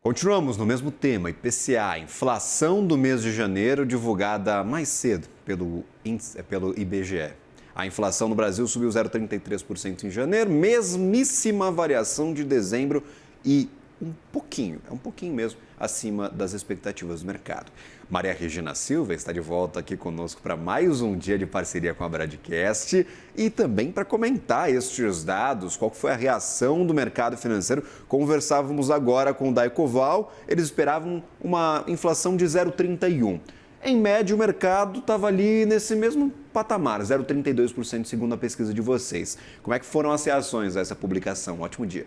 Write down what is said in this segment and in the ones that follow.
Continuamos no mesmo tema, IPCA, inflação do mês de janeiro, divulgada mais cedo pelo IBGE. A inflação no Brasil subiu 0,33% em janeiro, mesmíssima variação de dezembro e um pouquinho mesmo, acima das expectativas do mercado. Maria Regina Silva está de volta aqui conosco para mais um dia de parceria com a Bradcast e também para comentar estes dados, qual foi a reação do mercado financeiro. Conversávamos agora com o Daicoval, eles esperavam uma inflação de 0,31%. Em média, o mercado estava ali nesse mesmo patamar, 0,32% segundo a pesquisa de vocês. Como é que foram as reações a essa publicação? Ótimo dia.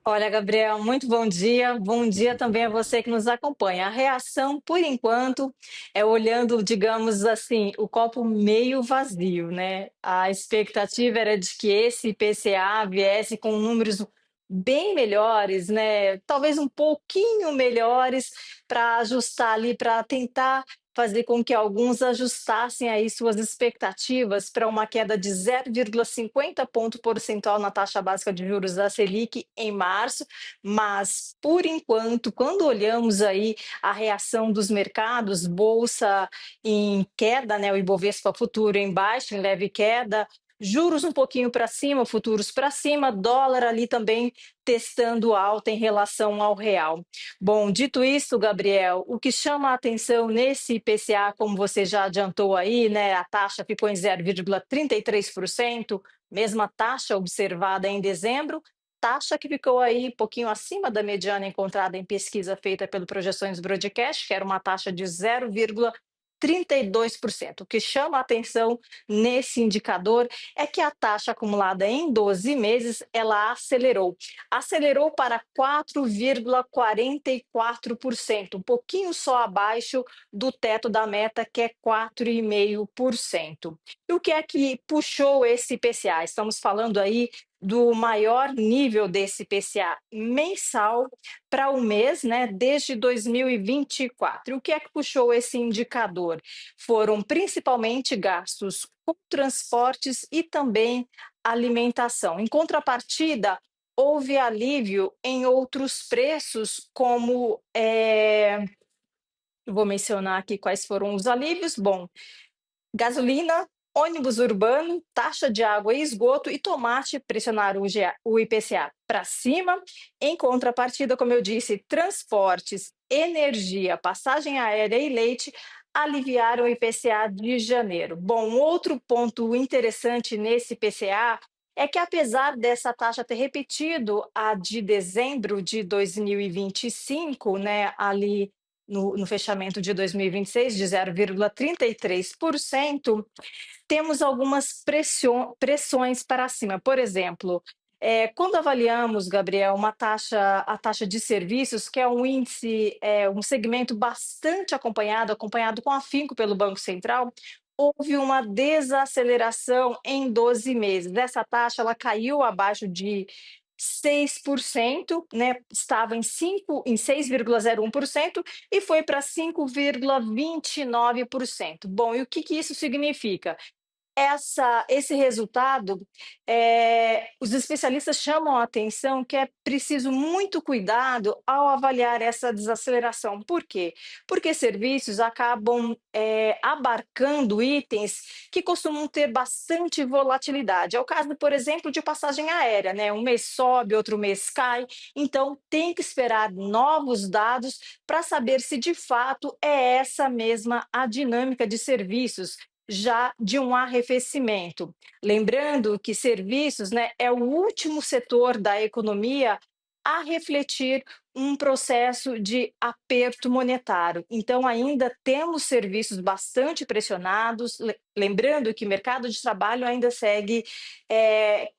Olha, Gabriel, muito bom dia. Bom dia também a você que nos acompanha. A reação, por enquanto, é olhando, digamos assim, o copo meio vazio, né? A expectativa era de que esse IPCA viesse com números bem melhores, né? Talvez um pouquinho melhores para ajustar ali, para tentar fazer com que alguns ajustassem aí suas expectativas para uma queda de 0,50 ponto percentual na taxa básica de juros da Selic em março, mas por enquanto, quando olhamos aí a reação dos mercados, bolsa em queda, né, o Ibovespa futuro em baixa, em leve queda, juros um pouquinho para cima, futuros para cima, dólar ali também testando alta em relação ao real. Bom, dito isso, Gabriel, o que chama a atenção nesse IPCA, como você já adiantou aí, né, a taxa ficou em 0,33%, mesma taxa observada em dezembro, taxa que ficou aí um pouquinho acima da mediana encontrada em pesquisa feita pelo Projeções Broadcast, que era uma taxa de 0,32%. O que chama a atenção nesse indicador é que a taxa acumulada em 12 meses, ela acelerou para 4,44%, um pouquinho só abaixo do teto da meta, que é 4,5%. E o que é que puxou esse IPCA? Estamos falando aí do maior nível desse IPCA mensal para o mês, né, desde 2024. E o que é que puxou esse indicador? Foram principalmente gastos com transportes e também alimentação. Em contrapartida, houve alívio em outros preços, como, eu vou mencionar aqui quais foram os alívios. Bom, gasolina, ônibus urbano, taxa de água e esgoto e tomate pressionaram o IPCA para cima. Em contrapartida, como eu disse, transportes, energia, passagem aérea e leite aliviaram o IPCA de janeiro. Bom, outro ponto interessante nesse IPCA é que, apesar dessa taxa ter repetido a de dezembro de 2025, né, ali no fechamento de 2026, de 0,33%, temos algumas pressões para cima. Por exemplo, quando avaliamos, Gabriel, a taxa de serviços, que é um índice, um segmento bastante acompanhado com afinco pelo Banco Central, houve uma desaceleração em 12 meses. Essa taxa ela caiu abaixo de 6%, né? Estava em 6,01% e foi para 5,29%. Bom, e o que que isso significa? Esse resultado, os especialistas chamam a atenção que é preciso muito cuidado ao avaliar essa desaceleração. Por quê? Porque serviços acabam, abarcando itens que costumam ter bastante volatilidade. É o caso, por exemplo, de passagem aérea, né? Um mês sobe, outro mês cai, então tem que esperar novos dados para saber se de fato é essa mesma a dinâmica de serviços já de um arrefecimento. Lembrando que serviços, né, é o último setor da economia a refletir um processo de aperto monetário. Então, ainda temos serviços bastante pressionados. Lembrando que o mercado de trabalho ainda segue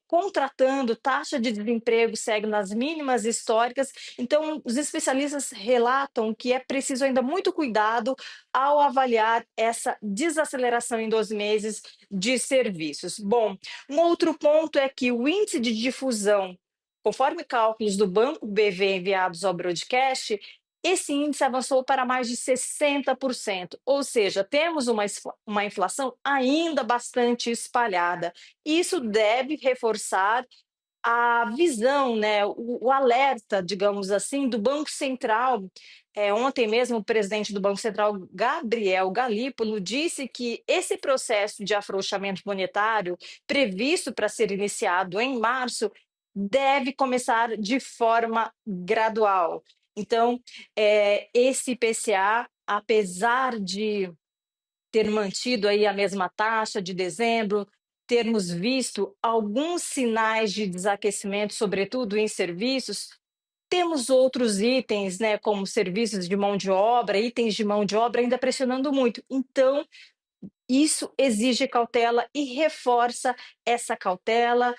contratando, taxa de desemprego segue nas mínimas históricas. Então, os especialistas relatam que é preciso ainda muito cuidado ao avaliar essa desaceleração em 12 meses de serviços. Bom, um outro ponto é que o índice de difusão, conforme cálculos do Banco BV enviados ao broadcast, esse índice avançou para mais de 60%, ou seja, temos uma inflação ainda bastante espalhada. Isso deve reforçar a visão, né, o alerta, digamos assim, do Banco Central. Ontem mesmo o presidente do Banco Central, Gabriel Galípolo, disse que esse processo de afrouxamento monetário, previsto para ser iniciado em março, deve começar de forma gradual. Então, esse IPCA, apesar de ter mantido aí a mesma taxa de dezembro, termos visto alguns sinais de desaquecimento, sobretudo em serviços, temos outros itens, né, como serviços de mão de obra, itens de mão de obra ainda pressionando muito. Então, isso exige cautela e reforça essa cautela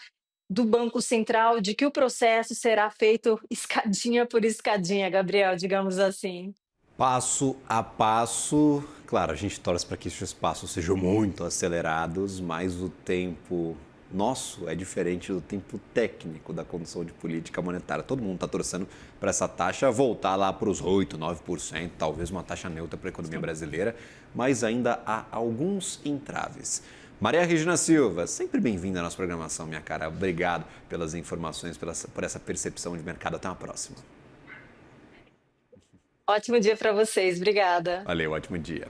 do Banco Central de que o processo será feito escadinha por escadinha, Gabriel, digamos assim. Passo a passo, claro, a gente torce para que esses passos sejam muito acelerados, mas o tempo nosso é diferente do tempo técnico da condução de política monetária. Todo mundo está torcendo para essa taxa voltar lá para os 8, 9%, talvez uma taxa neutra para a economia brasileira, mas ainda há alguns entraves. Maria Regina Silva, sempre bem-vinda à nossa programação, minha cara. Obrigado pelas informações, por essa percepção de mercado. Até uma próxima. Ótimo dia para vocês, obrigada. Valeu, ótimo dia.